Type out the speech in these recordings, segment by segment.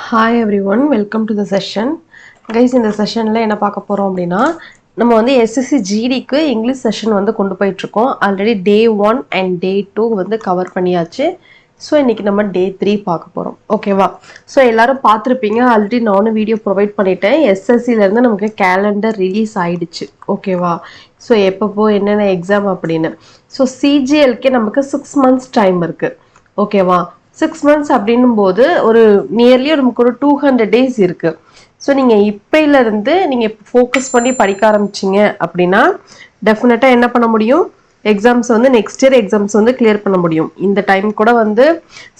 Hi everyone, welcome to the session. Guys, இந்த செஷனில் என்ன பார்க்க போகிறோம் அப்படின்னா நம்ம வந்து எஸ்எஸ்சி ஜிடிக்கு இங்கிலீஷ் செஷன் வந்து கொண்டு போயிட்டுருக்கோம். ஆல்ரெடி டே 1 அண்ட் டே 2 வந்து கவர் பண்ணியாச்சு. ஸோ இன்றைக்கி நம்ம டே 3 பார்க்க போகிறோம். ஓகேவா? ஸோ எல்லோரும் பார்த்துருப்பீங்க, ஆல்ரெடி நானும் வீடியோ ப்ரொவைட் பண்ணிட்டேன். எஸ்எஸ்சிலேருந்து நமக்கு கேலண்டர் ரிலீஸ் ஆகிடுச்சு. ஓகேவா? ஸோ எப்பப்போ என்னென்ன எக்ஸாம் அப்படின்னு. ஸோ சிஜிஎல்கே நமக்கு 6 months டைம் இருக்குது. ஓகேவா? 6 months அப்படின்னும் போது ஒரு நியர்லி நமக்கு ஒரு 200 days இருக்கு. ஸோ நீங்கள் இப்பையிலேருந்து நீங்கள் ஃபோக்கஸ் பண்ணி படிக்க ஆரம்பிச்சிங்க அப்படின்னா டெஃபினட்டாக என்ன பண்ண முடியும், எக்ஸாம்ஸ் வந்து நெக்ஸ்ட் இயர் எக்ஸாம்ஸ் வந்து கிளியர் பண்ண முடியும். இந்த டைம் கூட வந்து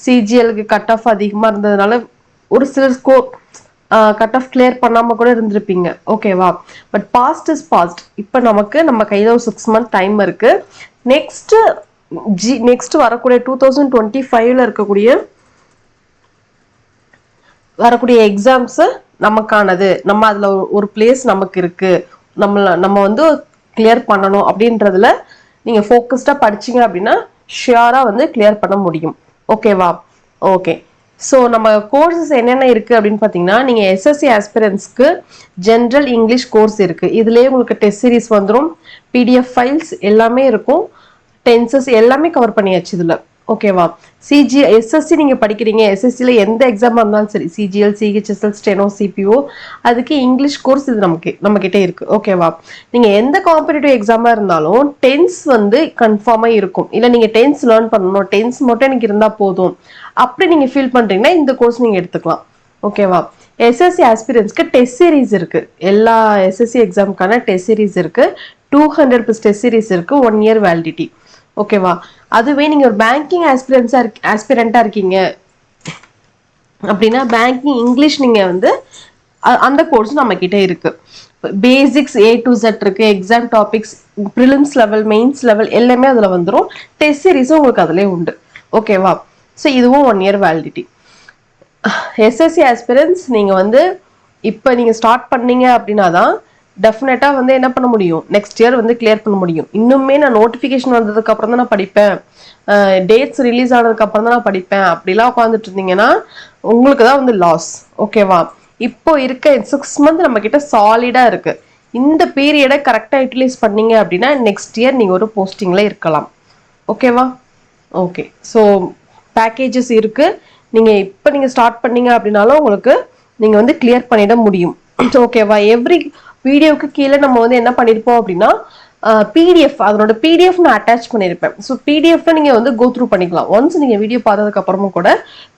சிஜிஎலுக்கு கட் ஆஃப் அதிகமாக இருந்ததுனால ஒரு சில ஸ்கோர் கட் ஆஃப் கிளியர் பண்ணாமல் கூட இருந்திருப்பீங்க. ஓகேவா? But past is past. இப்போ நமக்கு நம்ம கையில் ஒரு 6 month டைம் இருக்குது. நெக்ஸ்ட் வரக்கூடிய 2025ல வரக்கூடிய எக்ஸாம்ஸ் நமக்கானது. நம்ம அதுல ஒரு பிளேஸ் நமக்கு இருக்கு, நம்ம வந்து கிளியர் பண்ணணும் அப்படின்றதுல நீங்க ஃபோக்கஸ்டா படிச்சீங்க அப்படின்னா ஷியரா வந்து கிளியர் பண்ண முடியும். ஓகேவா? ஓகே. ஸோ நம்ம கோர்சஸ் என்னென்ன இருக்கு அப்படின்னு பார்த்தீங்கன்னா, நீங்க எஸ்எஸ்சி ஆஸ்பிரன்ஸ்க்கு ஜென்ரல் இங்கிலீஷ் கோர்ஸ் இருக்கு. இதுலயே உங்களுக்கு டெஸ்ட் சீரிஸ் வந்துடும், பிடிஎஃப் ஃபைல்ஸ் எல்லாமே இருக்கும், டென்சஸ் எல்லாமே கவர் பண்ணியாச்சு இதுல. ஓகேவா? எஸ்எஸ்சி நீங்க படிக்கிறீங்க, எஸ்எஸ்சில எந்த எக்ஸாம் இருந்தாலும் சரி, சிஜிஎல், சிஹெச்எஸ்எல், ஸ்டெனோ, சிபிஓ, அதுக்கு இங்கிலீஷ் கோர்ஸ் இது நம்ம கிட்ட இருக்கு. ஓகேவா? நீங்க எந்த காம்படிட்டிவ் எக்ஸாமா இருந்தாலும் டென்ஸ் வந்து கன்ஃபார்மா இருக்கும். இல்ல நீங்க டென்ஸ் லேர்ன் பண்ணணும், டென்ஸ் மட்டும் எனக்கு இருந்தா போதும் அப்படி நீங்க ஃபீல் பண்றீங்கன்னா இந்த கோர்ஸ் நீங்க எடுத்துக்கலாம். ஓகேவா? எஸ்எஸ்சி ஆஸ்பிரன்ஸ்க்கு டெஸ்ட் சீரிஸ் இருக்கு. எல்லா எஸ்எஸ்சி எக்ஸாமுக்கான டெஸ்ட் சீரிஸ் இருக்கு. 200+ டெஸ்ட் சீரிஸ் இருக்கு. 1 year வேலிடிட்டி. ஓகேவா? அதுவே நீங்க ஒரு பேங்கிங் ஆஸ்பிரண்டா இருக்கீங்க அப்படின்னா பேங்கிங் இங்கிலீஷ் நீங்க வந்து அந்த கோர்ஸ் நம்ம கிட்ட இருக்கு. பேசிக்ஸ் A to Z இருக்கு, exam topics, prelims level, mains level எல்லாமே அதுல வந்துடும். டெஸ்ட் சீரிஸும் உங்களுக்கு அதுலேயே உண்டு. ஓகேவா? ஸோ இதுவும் 1 year வேலிடிட்டி. எஸ்எஸ்சி ஆஸ்பிரன்ஸ் நீங்க வந்து இப்போ நீங்க ஸ்டார்ட் பண்ணீங்க அப்படின்னா தான் டெஃபினட்டா வந்து என்ன பண்ண முடியும், நெக்ஸ்ட் இயர் வந்து கிளியர் பண்ண முடியும். இன்னுமே நான் நோட்டிஃபிகேஷன் வந்ததுக்கு அப்புறம் தான் நான் படிப்பேன், டேட்ஸ் ரிலீஸ் ஆனதுக்கு அப்புறம் தான் நான் படிப்பேன் அப்படிலாம் உட்காந்துட்டு இருந்தீங்கன்னா உங்களுக்கு தான் வந்து லாஸ். ஓகேவா? இப்போ இருக்க 6 month நம்ம கிட்ட சாலிடா இருக்கு. இந்த பீரியடை கரெக்டா யூட்டிலைஸ் பண்ணீங்க அப்படின்னா நெக்ஸ்ட் இயர் நீங்க ஒரு போஸ்டிங்ல இருக்கலாம். ஓகேவா? ஓகே. ஸோ பேக்கேஜஸ் இருக்கு. நீங்க ஸ்டார்ட் பண்ணீங்க அப்படின்னாலும் உங்களுக்கு நீங்க வந்து கிளியர் பண்ணிட முடியும். ஓகேவா? எவ்ரி வீடியோவுக்கு கீழே நம்ம வந்து என்ன பண்ணிருப்போம் அப்படின்னா பிடிஎஃப், அதனோட பிடிஎஃப் நான் அட்டாச் பண்ணியிருப்பேன். ஸோ பிடிஎஃப்ல நீங்க வந்து கோ த்ரூ பண்ணிக்கலாம். ஒன்ஸ் நீங்க வீடியோ பார்த்ததுக்கு அப்புறமும் கூட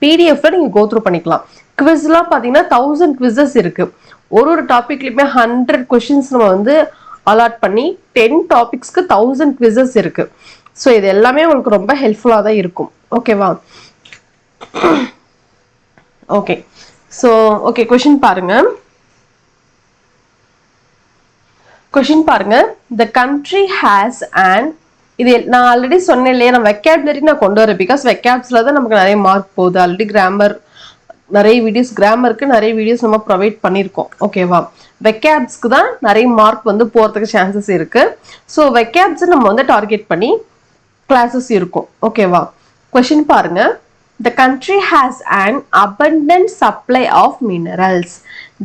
பிடிஎஃப்ல நீங்க கோ த்ரூ பண்ணிக்கலாம். குவிஸ்லாம் பார்த்தீங்கன்னா 1000 quizzes இருக்கு. ஒரு டாபிக்லயுமே 100 questions நம்ம வந்து அலாட் பண்ணி 10 டாபிக்ஸ்க்கு 1000 quizzes இருக்கு. ஸோ இது எல்லாமே உங்களுக்கு ரொம்ப ஹெல்ப்ஃபுல்லாக தான் இருக்கும். ஓகேவா? ஓகே. ஸோ ஓகே, கொஷின் பாருங்க. கொஷின் பாருங்க. The country has an, இது நான் ஆல்ரெடி சொன்னேன் இல்லையா, நான் வெக்காபுலரி நான் கொண்டு வரேன். பிகாஸ் வெக்காப்ஸ்ல தான் நமக்கு நிறைய மார்க் போகுது. ஆல்ரெடி கிராமர் நிறைய வீடியோஸ், கிராமருக்கு நிறைய வீடியோஸ் நம்ம ப்ரொவைட் பண்ணியிருக்கோம். ஓகேவா? வெக்காப்ஸ்க்கு தான் நிறைய மார்க் வந்து போகிறதுக்கு சான்சஸ் இருக்கு. ஸோ வெக்காப்ஸ் நம்ம வந்து டார்கெட் பண்ணி கிளாஸஸ் இருக்கும். ஓகேவா? கொஷின் பாருங்க. The country has an abundant supply of minerals.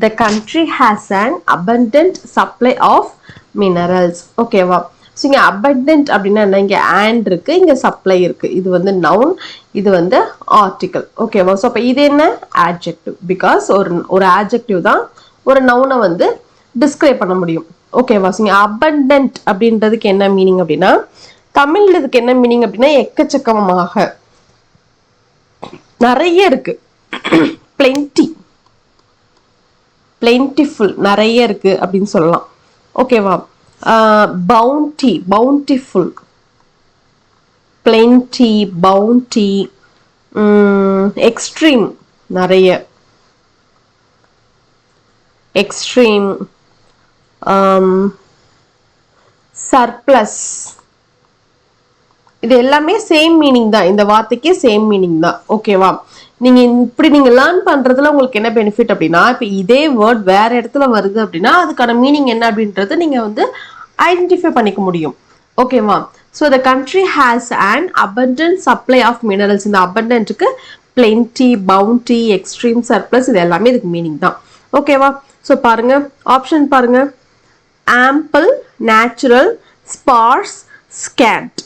The country has an abundant supply of minerals. ஓகேவா? ஸோ இங்கே abundant அப்படின்னா என்ன, இங்கே and இருக்கு, இங்கே supply இருக்கு. இது வந்து noun, இது வந்து article. ஓகேவா? ஸோ அப்போ இது என்ன, adjective. பிகாஸ் ஒரு adjective தான் ஒரு noun-ஐ வந்து டிஸ்கிரைப் பண்ண முடியும். ஓகேவா? ஸோ இங்கே abundant அப்படின்றதுக்கு என்ன மீனிங் அப்படின்னா, தமிழ்ல இதுக்கு என்ன மீனிங் அப்படின்னா எக்கச்சக்கமாக, நிறைய இருக்கு, பிளென்டி, பிளென்டிஃபுல், நிறைய இருக்கு அப்படின்னு சொல்லலாம். ஓகேவா? Bounty, bountiful, plenty, bounty, extreme, நிறைய, எக்ஸ்ட்ரீம், சர்ப்ளஸ், இது எல்லாமே சேம் மீனிங் தான். இந்த வார்த்தைக்கு சேம் மீனிங் தான். ஓகேவா? நீங்க லேர்ன் பண்றதுல உங்களுக்கு என்ன பெனிஃபிட் அப்படின்னா, இப்போ இதே வேர்ட் வேற இடத்துல வருது அப்படின்னா அதுக்கான மீனிங் என்ன அப்படின்றது நீங்க வந்து ஐடென்டிஃபை பண்ணிக்க முடியும். ஓகேவா? So the country has an abundant supply of minerals. இந்த abundantக்கு plenty, bounty, extreme, surplus, இது எல்லாமே இதுக்கு மீனிங் தான். ஓகேவா? ஸோ பாருங்க, ஆப்ஷன் பாருங்க, ample, natural, sparse, scant.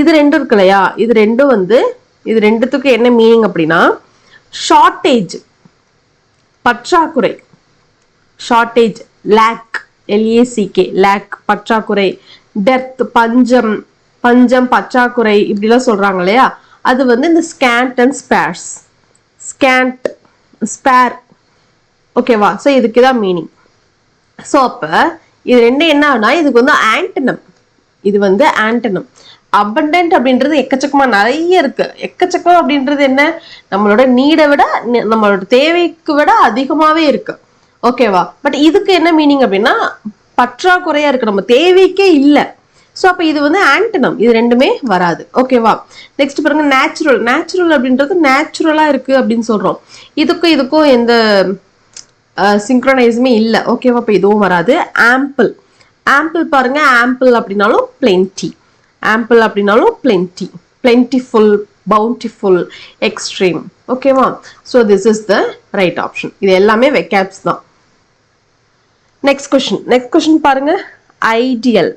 இது ரெண்டும் இருக்கு இல்லையா, இது ரெண்டும் வந்து இது ரெண்டுத்துக்கு என்ன மீனிங் அப்படின்னா, ஷார்டேஜ் பற்றாக்குறை, ஷார்டேஜ், லேக், LACK, லேக் பற்றாக்குறை, டெர்த் பஞ்சம், பஞ்சம் பற்றாக்குறை இப்படிலாம் சொல்றாங்க இல்லையா, அது வந்து இந்த scant and sparse, scant sparse. ஓகேவா? ஸோ இதுக்கு தான் மீனிங். ஸோ அப்ப இது ரெண்டு என்னன்னா, இதுக்கு வந்து ஆன்டனம், இது வந்து ஆன்டனம். அபண்டன்ட் அப்படின்றது எக்கச்சக்கமா நிறைய இருக்கு. எக்கச்சக்கம் அப்படின்றது என்ன, நம்மளோட நீடை விட, நம்மளோட தேவைக்கு விட அதிகமாவே இருக்கு. ஓகேவா? பட் இதுக்கு என்ன மீனிங் அப்படின்னா, பற்றாக்குறையா இருக்கு, நம்ம தேவைக்கே இல்லை. ஸோ அப்ப இது வந்து ஆன்டனம், இது ரெண்டுமே வராது. ஓகேவா? நெக்ஸ்ட் பாருங்க, நேச்சுரல். நேச்சுரல் அப்படின்றது நேச்சுரலா இருக்கு அப்படின்னு சொல்றோம். இதுக்கும் எந்த சிங்க்ரோனைஸுமே இல்லை. ஓகேவா? அப்ப இதுவும் வராது. ஆம்பிள். ஆம்பிள் பாருங்க, ஆம்பிள் அப்படின்னாலும் பிளென்டி, ஆம்பிள் அப்படின்னாலும் பிளென்டி, பிளென்டிஃபுல், பவுண்டிஃபுல், எக்ஸ்ட்ரீம். ஓகேவா? So this is the right option. இது எல்லாமே வெக்காப்ஸ் தான். நெக்ஸ்ட் கொஸ்டின் பாருங்க, ஐடியல்.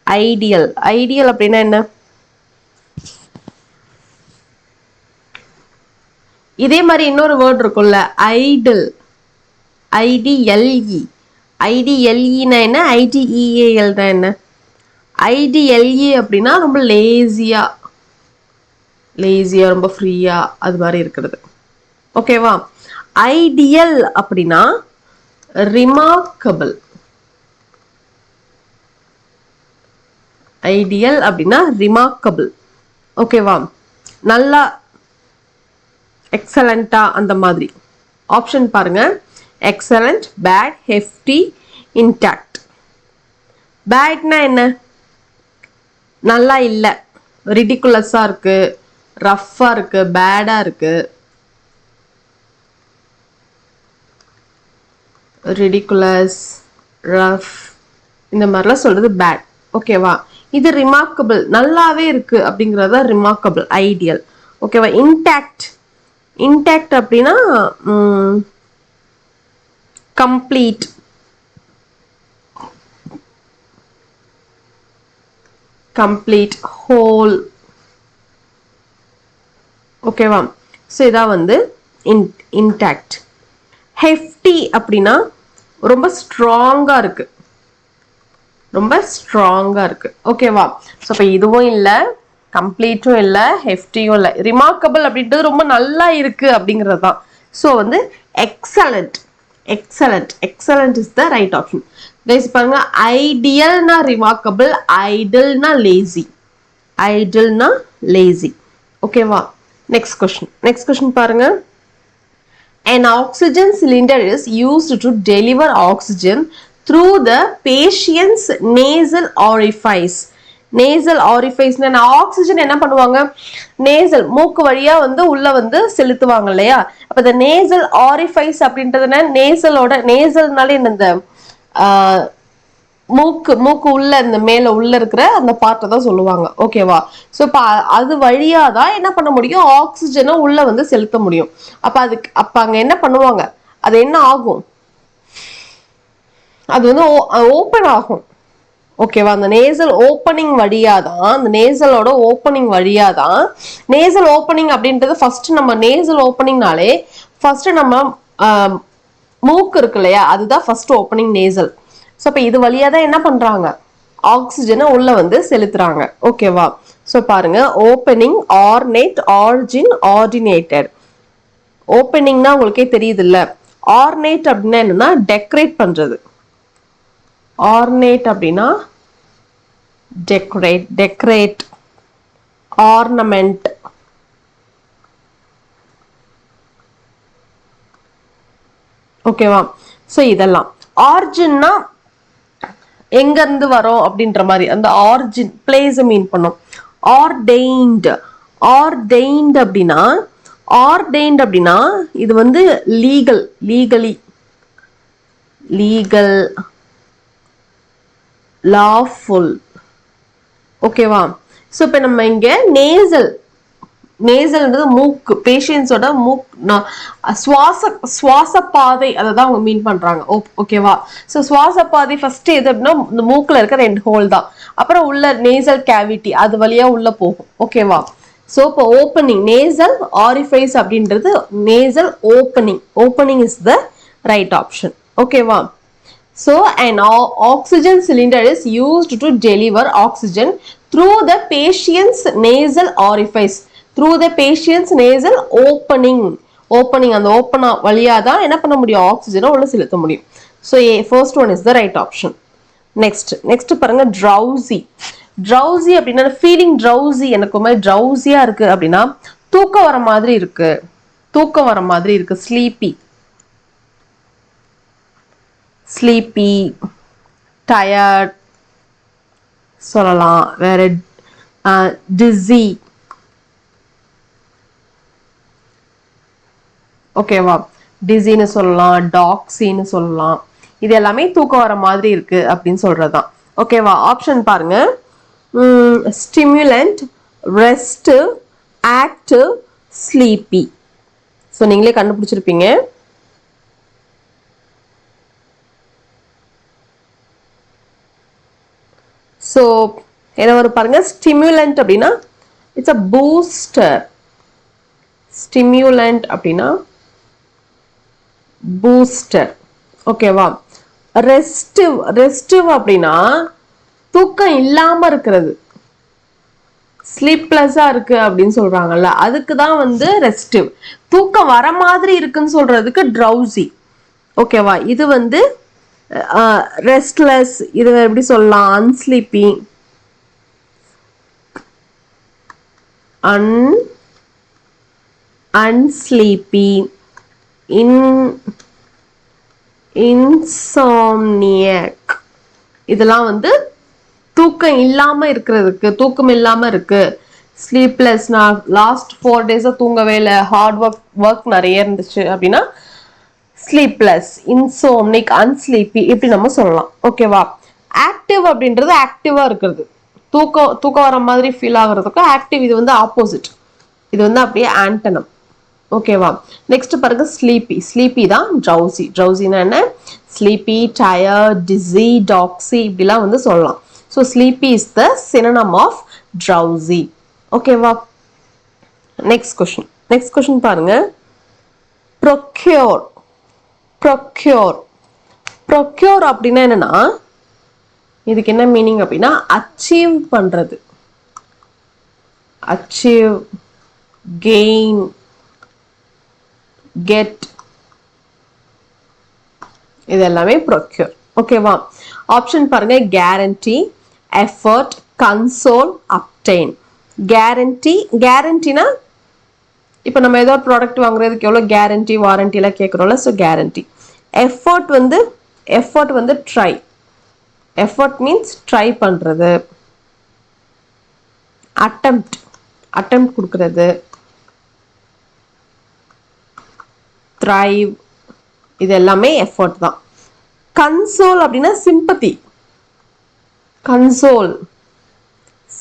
ஐடியல், ஐடியல் அப்படின்னா என்ன? இதே மாதிரி இன்னொரு வேர்ட் இருக்கும்ல, ஐடில், IDLE. IDLEனா என்ன, IDEAL தான் என்ன? IDLE அப்படின்னா ரொம்ப லேசியா, ரொம்ப ஃப்ரீயா அது மாதிரி இருக்கிறது. ஓகேவா? ஐடியல் அப்படின்னா ரிமார்க்கபிள். ஐடியல் அப்படின்னா ரிமார்க்கபிள். ஓகேவா? நல்லா, எக்ஸலண்டா அந்த மாதிரி. ஆப்ஷன் பாருங்க, எக்ஸலண்ட், பேட், ஹெஃப்டி, இன்டாக்ட். பேட்னா என்ன? நல்லா இல்லை, ரிடிகுலஸா இருக்கு, ரஃப்பா இருக்கு, பேடா இருக்கு. ரிடிகுலஸ், ரஃப் இந்த மாதிரிலாம் சொல்றது பேட். ஓகேவா? இது ரிமார்க்கபிள், நல்லாவே இருக்கு அப்படிங்கறத ரிமார்க்கபிள், ஐடியல். ஓகேவா? இன்டாக்ட். இன்டாக்ட் அப்படின்னா கம்ப்ளீட், கம்ப்ளீட், ஹோல். ஓகேவா? ஸோ இதான் வந்து இன்டாக்ட். ஹெஃப்டி அப்படின்னா ரொம்ப ஸ்ட்ராங்கா இருக்கு, ரொம்ப ஸ்ட்ராங்கா இருக்கு. ஓகேவா? ஸோ இப்போ இதுவும் இல்லை, கம்ப்ளீட்டும் இல்லை, ஹெஃப்டியும் இல்லை. ரிமார்க்கபிள் அப்படின்றது ரொம்ப நல்லா இருக்கு அப்படிங்கிறது தான். ஸோ வந்து excellent, excellent, excellent is the right option. Guys பாருங்க, ஐடியல்னா ரிமார்க்கபிள், ஐடில்னா லேசி, ஐடில்னா லேசி. ஓகேவா? நெக்ஸ்ட் கொஸ்டின் பாருங்க, an oxygen cylinder is used to deliver oxygen through the patient's nasal orifice. Nasal orifice, oxygen என்ன பண்ணுவாங்க, நேசல் மூக்கு வழியா வந்து உள்ள வந்து செலுத்துவாங்க இல்லையா. அப்ப இந்த நேசல் ஆரிஃபைஸ் அப்படின்றது நேசலோட, நேசல்னாலே இந்த மூக்கு உள்ள, இந்த மேல உள்ள இருக்கிற அந்த பார்ட்டை தான் சொல்லுவாங்க. ஓகேவா? ஸோ இப்போ அது வழியா தான் என்ன பண்ண முடியும், ஆக்சிஜனை உள்ள வந்து செலுத்த முடியும். அப்ப அங்க என்ன பண்ணுவாங்க, அது என்ன ஆகும், அது வந்து ஓப்பன் ஆகும். ஓகேவா? அந்த நேசல் ஓப்பனிங் வழியாதான், அந்த நேசலோட ஓப்பனிங் வழியாதான். நேசல் ஓப்பனிங் அப்படின்றது ஃபர்ஸ்ட், நம்ம நேசல் ஓப்பனிங்னாலே ஃபர்ஸ்ட் நம்ம மூக்கு இருக்கு இல்லையா, அதுதான் ஃபர்ஸ்ட் ஓப்பனிங் நேசல். ஸோ அப்ப இது வழியா தான் என்ன பண்றாங்க, ஆக்சிஜனை உள்ள வந்து செலுத்துறாங்க. ஓகேவா? ஸோ பாருங்க, ஓப்பனிங், ஆர்னேட், ஆர்ஜின், ஆர்டினேட்டட். ஓப்பனிங்னா உங்களுக்கே தெரியுது இல்ல. ஆர்னேட் அப்படின்னா என்னன்னா டெக்கரேட் பண்றது. ஆர்னேட் அப்படின்னா டெக்கரேட், ஆர்னமெண்ட். ஓகேவா? ஸோ இதெல்லாம். ஆர்ஜின்னா எங்க இருந்து வரோம் அப்படின்ற மாதிரி, அந்த ஆர்ஜின் பிளேஸ் மீன் பண்ணும். ஆர்டெயின்ட், ஆர்டெயின்ட் அப்படின்னா, ஆர்டெயின்ட் அப்படின்னா இது வந்து லீகல், லீகல், லாஃபுல். ஓகேவா? ஸோ இப்போ நம்ம இங்க நேசல் நேசல்ன்றது மூக்கு, பேஷியன்ஸோட சுவாச பாதை, அதை தான் அவங்க மீன் பண்றாங்க. ஓகேவா? ஸோ சுவாச பாதை ஃபர்ஸ்ட் எது அப்படின்னா இந்த மூக்குல இருக்க 2 ஹோல் தான். அப்புறம் உள்ள நேசல் கேவிட்டி, அது வழியா உள்ள போகும். ஓகேவா? ஸோ இப்போ ஓப்பனிங், நேசல் ஆரிஃபைஸ் அப்படின்றது nasal opening. Opening is the right option. ஓகேவா? So an oxygen cylinder is used to deliver oxygen through the patient's nasal orifice, through the patient's nasal opening. Opening, அந்த open வழியா தான் என்ன பண்ண முடியும், ஆக்சிஜனை உள்ள செலுத்த முடியும். So first one is the right option. Next பாருங்க, drowsy. Drowsy அப்படின்னா feeling drowsy, எனக்கு மாதிரி drowsyயா இருக்கு அப்படின்னா தூக்கம் வர மாதிரி இருக்கு, தூக்கம் வர மாதிரி இருக்கு, sleepy, tired சொல்லலாம். வேற dizzy. ஓகேவா? டிசின்னு சொல்லலாம், டாக்ஸின்னு சொல்லலாம். இது எல்லாமே தூக்கம் வர மாதிரி இருக்கு அப்படின்னு சொல்றதுதான். ஓகேவா? ஆப்ஷன் பாருங்க, ஸ்டிமுலண்ட், ரெஸ்டிவ், ஆக்டிவ், ஸ்லீப்பி. ஸோ நீங்களே கண்டுபிடிச்சிருப்பீங்க. ஸோ என்ன வரும் பாருங்க, ஸ்டிமுலண்ட் அப்படின்னா இட்ஸ் அ பூஸ்டர். ஸ்டிமுலண்ட் அப்படின்னா பூஸ்டர். ஓகேவா? ரெஸ்டிவ் அப்படின்னா தூக்கம் இல்லாம இருக்கிறது, ஸ்லீப்லெஸ்ஸா இருக்கு அப்படின்னு சொல்றாங்கல்ல, அதுக்கு தான் வந்து ரெஸ்டிவ். தூக்கம் வர மாதிரி இருக்குன்னு சொல்றதுக்கு ட்ரௌசி. ஓகேவா? இது வந்து ரெஸ்ட்லெஸ், இது எப்படி சொல்லலாம், அன்ஸ்லீப்பி, அன்ஸ்லீப்பி, இன்சாம்னியக். இதெல்லாம் வந்து தூக்கம் இல்லாம இருக்கிறதுக்கு, தூக்கம் இல்லாம இருக்கு, ஸ்லீப்லெஸ், நான் லாஸ்ட் 4 days தூங்கவே இல்லை, ஹார்ட் ஒர்க் நிறைய இருந்துச்சு அப்படின்னா ஸ்லீப்லெஸ், இன்சோம்னிக், அன்ஸ்லீப்பி, இப்படி நம்ம சொல்லலாம். ஓகேவா? ஆக்டிவ் அப்படின்றது ஆக்டிவா இருக்கிறது, தூக்கம் வர மாதிரி ஃபீல் ஆகுறதுக்கு ஆக்டிவ். இது வந்து ஆப்போசிட், இது வந்து அப்படியே ஆண்டனம். ஓகேவா? நெக்ஸ்ட் பாருங்க, ஸ்லீப்பி தான் ட்ரௌசி. ட்ரௌசினா என்ன, ஸ்லீப்பி, டயர்ட், டிஸி, டாக்ஸி, இப்படிலாம் வந்து சொல்லலாம். So sleepy is the synonym of drowsy. ஓகேவா? நெக்ஸ்ட் கொஸ்டின் பாருங்க, ப்ரொக்யூர். அப்படின்னா என்னன்னா, இதுக்கு என்ன மீனிங் அப்படின்னா அச்சீவ் பண்றது, அச்சீவ், கெயின், கெட், இது எல்லாமே ப்ரொக்யூர். ஓகேவா? ஆப்ஷன் பாருங்க, கேரண்டி, எஃபர்ட், கன்சோல், அப்டெயின். கேரண்டினா இப்போ நம்ம ஏதோ ப்ராடக்ட் வாங்குறதுக்கு எவ்வளோ கேரண்டி, வாரண்டி எல்லாம் கேட்குறோம்ல, ஸோ கேரண்டி. எஃபர்ட் வந்து ட்ரை. எஃபர்ட் மீன்ஸ் ட்ரை பண்றது. அட்டெம்ப்ட் கொடுக்கறது. த்ரைவ், இது எல்லாமே எஃபர்ட் தான். கன்சோல் அப்படின்னா சிம்பத்தி. கன்சோல்,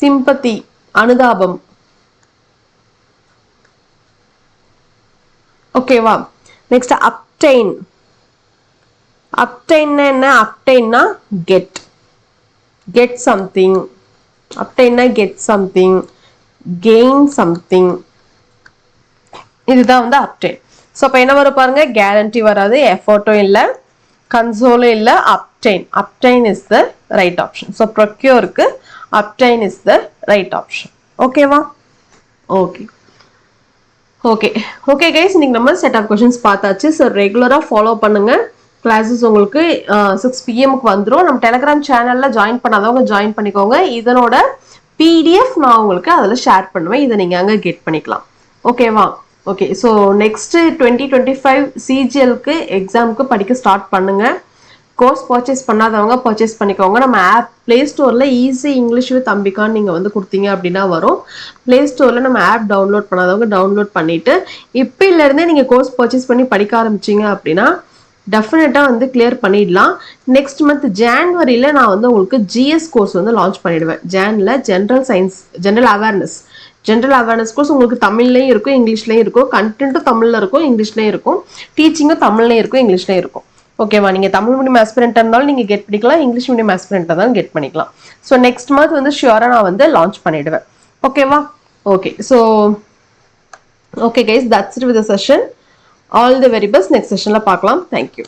சிம்பத்தி, அனுதாபம். ஓகேவா? Next obtain. என்ன, அப்டெயின்னா கெட் சம்திங். அப்டெயின்னா கெட் சம்திங், கெயின் சம்திங், இதுதான் வந்து அப்டெயின். ஸோ அப்போ என்ன வரும் பாருங்க, கேரண்டி வராது, எஃபோர்ட்டும் இல்லை, கன்சோலும் இல்லை, obtain is the right option. So ப்ரொக்யூருக்கு obtain is the right option. ஓகேவா? ஓகே கைஸ், இன்னைக்கு நம்ம செட் ஆஃப் கொஸ்டின்ஸ் பார்த்தாச்சு. ஸோ ரெகுலராக ஃபாலோ பண்ணுங்க. கிளாஸஸ் உங்களுக்கு 6 PM வந்துடும். நம்ம டெலிகிராம் சேனல்ல ஜாயின் பண்ணாதவங்க ஜாயின் பண்ணிக்கோங்க. இதனோட PDF நான் உங்களுக்கு அதில் ஷேர் பண்ணுவேன், இதை நீங்கள் அங்கே கெட் பண்ணிக்கலாம். ஓகேவா? ஓகே, ஸோ நெக்ஸ்ட் 2025 CGLக்கு எக்ஸாமுக்கு படிக்க ஸ்டார்ட் பண்ணுங்க. கோர்ஸ் பர்ச்சேஸ் பண்ணாதவங்க பர்ச்சேஸ் பண்ணிக்கோங்க. நம்ம ஆப் பிளே ஸ்டோரில் ஈஸி இங்கிலீஷ் வித் அம்பிகான்னு நீங்கள் வந்து கொடுத்தீங்க அப்படின்னா வரும். பிளே ஸ்டோரில் நம்ம ஆப் டவுன்லோட் பண்ணாதவங்க டவுன்லோட் பண்ணிவிட்டு இப்போலேருந்தே நீங்கள் கோர்ஸ் பர்ச்சேஸ் பண்ணி படிக்க ஆரம்பிச்சிங்க அப்படின்னா டெஃபினட்டாக வந்து கிளியர் பண்ணிடலாம். நெக்ஸ்ட் மந்த் ஜான்வரியில் நான் வந்து உங்களுக்கு GS கோர்ஸ் வந்து லான்ச் பண்ணிடுவேன். ஜானில் general awareness general awareness course உங்களுக்கு தமிழ்லையும் இருக்கும், இங்கிலீஷ்லையும் இருக்கும். கண்டென்ட்டும் தமிழ்ல இருக்கும், இங்கிலீஷ்லையும் இருக்கும். டீச்சிங்கும் தமிழ்லையும் இருக்கும், இங்கிலீஷ்லையும் இருக்கும். ஓகேவா? நீங்க தமிழ் மீடியம் ஆஸ்பிரண்டா இருந்தாலும் நீங்க கெட் பண்ணிக்கலாம், இங்கிலீஷ் மீடியம் ஆஸ்பிரண்டா தான் கெட் பண்ணிக்கலாம். ஸோ நெக்ஸ்ட் மந்த் வந்து ஷியோரா நான் வந்து லான்ச் பண்ணிடுவேன். ஓகேவா? Okay. So okay guys, that's it with the session. All the very best. Next செஷன்ல பார்க்கலாம். தேங்க்யூ.